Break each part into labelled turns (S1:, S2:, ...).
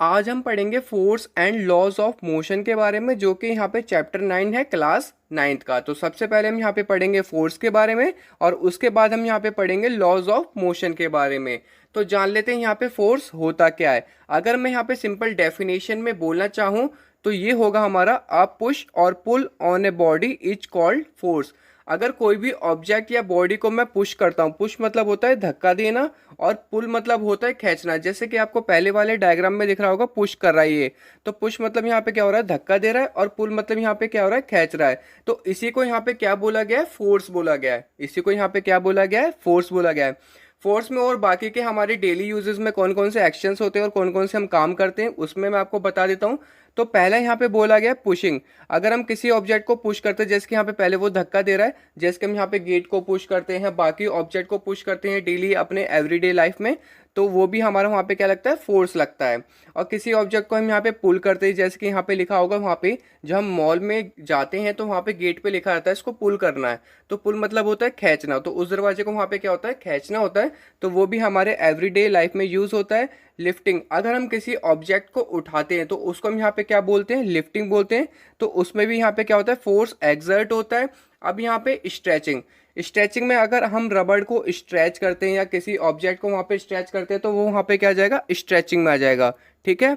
S1: आज हम पढ़ेंगे force and laws of motion के बारे में, जो कि यहाँ पे चैप्टर 9 है क्लास 9th का। तो सबसे पहले हम यहाँ पे पढ़ेंगे फोर्स के बारे में और उसके बाद हम यहाँ पे पढ़ेंगे लॉज ऑफ मोशन के बारे में। तो जान लेते हैं यहाँ पे फोर्स होता क्या है। अगर मैं यहाँ पे सिंपल डेफिनेशन में बोलना चाहूँ तो ये होगा हमारा अ पुश और pull on a body is called force. अगर कोई भी ऑब्जेक्ट या बॉडी को मैं पुश करता हूँ, पुश मतलब होता है धक्का देना और पुल मतलब होता है खींचना। जैसे कि आपको पहले वाले डायग्राम में दिख रहा होगा पुश कर रहा है ये, तो पुश मतलब यहाँ पे क्या हो रहा है, धक्का दे रहा है, और पुल मतलब यहाँ पे क्या हो रहा है, खींच रहा है। तो इसी को यहाँ पे क्या बोला गया है, फोर्स बोला गया है। इसी को यहाँ पे क्या बोला गया है, फोर्स बोला गया है। फोर्स में और बाकी के हमारे डेली यूजेस में कौन कौन से एक्शंस होते हैं और कौन कौन से हम काम करते हैं उसमें मैं आपको बता देता हूँ। तो पहला यहाँ पे बोला गया पुशिंग। अगर हम किसी ऑब्जेक्ट को पुश करते हैं, जैसे कि यहाँ पे पहले वो धक्का दे रहा है, जैसे कि हम यहाँ पे गेट को पुश करते हैं, बाकी ऑब्जेक्ट को पुश करते हैं डेली अपने एवरीडे लाइफ में, तो वो भी हमारा वहाँ पे क्या लगता है, फोर्स लगता है। और किसी ऑब्जेक्ट को हम यहाँ पे पुल करते हैं, जैसे कि यहाँ पे लिखा होगा, वहाँ पे जब हम मॉल में जाते हैं तो वहाँ पे गेट पे लिखा रहता है इसको पुल करना है, तो पुल मतलब होता है खींचना, तो उस दरवाजे को वहाँ पे क्या होता है, खींचना होता है। तो वो भी हमारे एवरीडे लाइफ में यूज होता है। लिफ्टिंग, अगर हम किसी ऑब्जेक्ट को उठाते हैं तो उसको हम यहाँ पे क्या बोलते हैं, लिफ्टिंग बोलते हैं। तो उसमें भी यहाँ पे क्या होता है, फोर्स एक्सर्ट होता है। अब यहाँ पे स्ट्रेचिंग, स्ट्रेचिंग में अगर हम रबड़ को स्ट्रेच करते हैं या किसी ऑब्जेक्ट को वहाँ पे स्ट्रेच करते हैं तो वो वहाँ पे क्या आ जाएगा, स्ट्रेचिंग में आ जाएगा। ठीक है।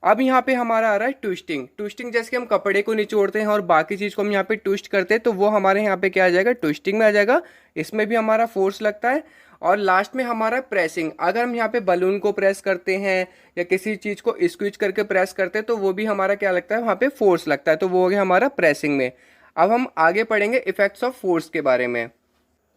S1: अब यहाँ पे हमारा आ रहा है ट्विस्टिंग। ट्विस्टिंग जैसे कि हम कपड़े को निचोड़ते हैं और बाकी चीज़ को हम यहाँ पे ट्विस्ट करते हैं, तो वो हमारे यहाँ पे क्या आ जाएगा, ट्विस्टिंग में आ जाएगा। इसमें भी हमारा फोर्स लगता है। और लास्ट में हमारा प्रेसिंग, अगर हम यहाँ पे बलून को प्रेस करते हैं या किसी चीज़ को स्क्वीज करके प्रेस करते हैं तो वो भी हमारा क्या लगता है, वहाँ पे फोर्स लगता है। तो वो हो गया हमारा प्रेसिंग में। अब हम आगे पढ़ेंगे इफेक्ट्स ऑफ फोर्स के बारे में।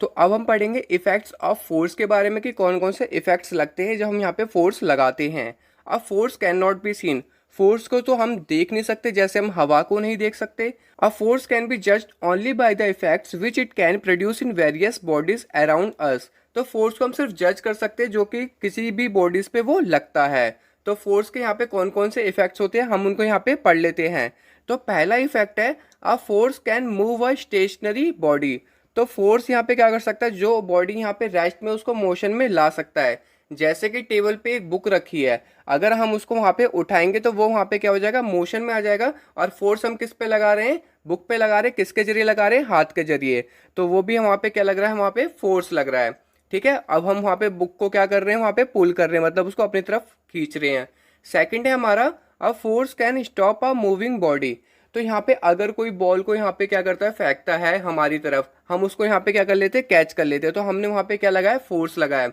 S1: तो अब हम पढ़ेंगे इफेक्ट्स ऑफ फोर्स के बारे में कि कौन कौन से इफेक्ट्स लगते हैं जब हम यहाँ पे फोर्स लगाते हैं। अब force can not be seen, force को तो हम देख नहीं सकते, जैसे हम हवा को नहीं देख सकते। अब force can be judged only by the effects which it can produce in various bodies around us. तो फोर्स को हम सिर्फ जज कर सकते हैं जो कि किसी भी बॉडीज पे वो लगता है। तो फोर्स के यहाँ पे कौन कौन से इफेक्ट्स होते हैं हम उनको यहाँ पे पढ़ लेते हैं। तो पहला इफेक्ट है, a force can move a stationary body. तो फोर्स यहाँ पे क्या कर सकता है, जो बॉडी यहाँ पे रेस्ट में उसको मोशन में ला सकता है। जैसे कि टेबल पे एक बुक रखी है, अगर हम उसको वहाँ पे उठाएंगे तो वो वहाँ पे क्या हो जाएगा, मोशन में आ जाएगा। और फोर्स हम किस पे लगा रहे हैं, बुक पे लगा रहे हैं, किसके जरिए लगा रहे हैं, हाथ के जरिए। तो वो भी वहाँ पे क्या लग रहा है, वहाँ पे फोर्स लग रहा है। ठीक है। अब हम वहाँ पे बुक को क्या कर रहे हैं, वहाँ पे पुल कर रहे हैं, मतलब उसको अपनी तरफ खींच रहे हैं। सेकंड है हमारा, अ force can stop a moving body. तो यहाँ पे अगर कोई बॉल को यहाँ पे क्या करता है, फेंकता है हमारी तरफ, हम उसको यहाँ पे क्या कर लेते हैं, कैच कर लेते हैं। तो हमने वहाँ पे क्या लगाया, फोर्स लगाया।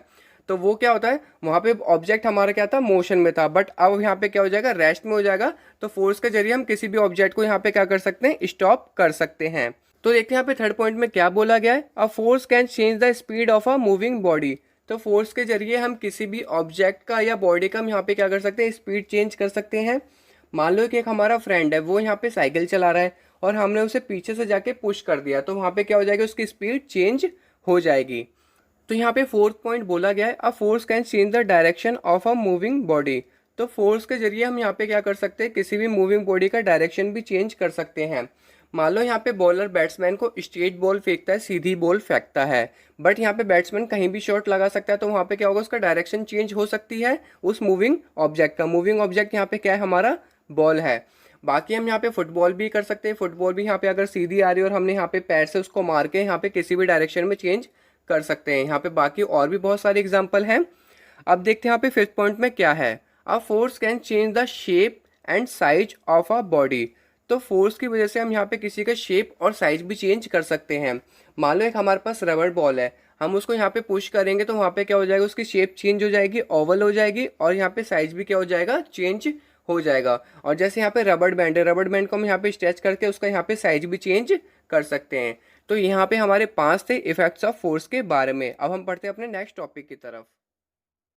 S1: तो वो क्या होता है, वहाँ पे ऑब्जेक्ट हमारा क्या था, मोशन में था, बट अब यहाँ पे क्या हो जाएगा, रेस्ट में हो जाएगा। तो फोर्स के जरिए हम किसी भी ऑब्जेक्ट को यहाँ पे क्या कर सकते हैं, स्टॉप कर सकते हैं। तो देखते हैं यहाँ पे थर्ड पॉइंट में क्या बोला गया है, a force can change the speed of a moving body. तो फोर्स के जरिए हम किसी भी ऑब्जेक्ट का या बॉडी का हम यहाँ पे क्या कर सकते हैं, स्पीड चेंज कर सकते हैं। मान लो कि एक हमारा फ्रेंड है, वो यहाँ पे साइकिल चला रहा है और हमने उसे पीछे से जाके पुश कर दिया, तो वहाँ पे क्या हो जाएगा, उसकी स्पीड चेंज हो जाएगी। तो यहाँ पे फोर्थ पॉइंट बोला गया है, a force can change the direction of a moving body. तो फोर्स के जरिए हम यहाँ पे क्या कर सकते हैं, किसी भी मूविंग बॉडी का डायरेक्शन भी चेंज कर सकते हैं। मान लो यहाँ पे बॉलर बैट्समैन को स्ट्रेट बॉल फेंकता है, सीधी बॉल फेंकता है, बट यहाँ पे बैट्समैन कहीं भी शॉट लगा सकता है, तो वहाँ पे क्या होगा, उसका डायरेक्शन चेंज हो सकती है उस मूविंग ऑब्जेक्ट का। मूविंग ऑब्जेक्ट यहाँ पे क्या है, हमारा बॉल है। बाकी हम यहाँ पे फुटबॉल भी कर सकते हैं। फुटबॉल भी यहाँ पे अगर सीधी आ रही है और हमने यहाँ पे पैर से उसको मार के यहाँ पे किसी भी डायरेक्शन में चेंज कर सकते हैं। यहाँ पे बाकी और भी बहुत सारे एग्जाम्पल हैं। अब देखते हैं यहाँ पे फिफ्थ पॉइंट में क्या है, a force can change the shape and size of a body. तो फोर्स की वजह से हम यहाँ पे किसी का शेप और साइज भी चेंज कर सकते हैं। मान लो एक हमारे पास रबड़ बॉल है, हम उसको यहाँ पे पुश करेंगे तो वहाँ पे क्या हो जाएगा, उसकी शेप चेंज हो जाएगी, ओवल हो जाएगी, और यहाँ पे साइज भी क्या हो जाएगा, चेंज हो जाएगा। और जैसे यहाँ पे रबड़ बैंड है, रबड़ बैंड को हम यहाँ पे स्ट्रेच करके उसका यहाँ पे साइज भी चेंज कर सकते हैं। तो यहाँ पे हमारे 5 थे इफेक्ट्स ऑफ फोर्स के बारे में। अब हम पढ़ते हैं अपने नेक्स्ट टॉपिक की तरफ।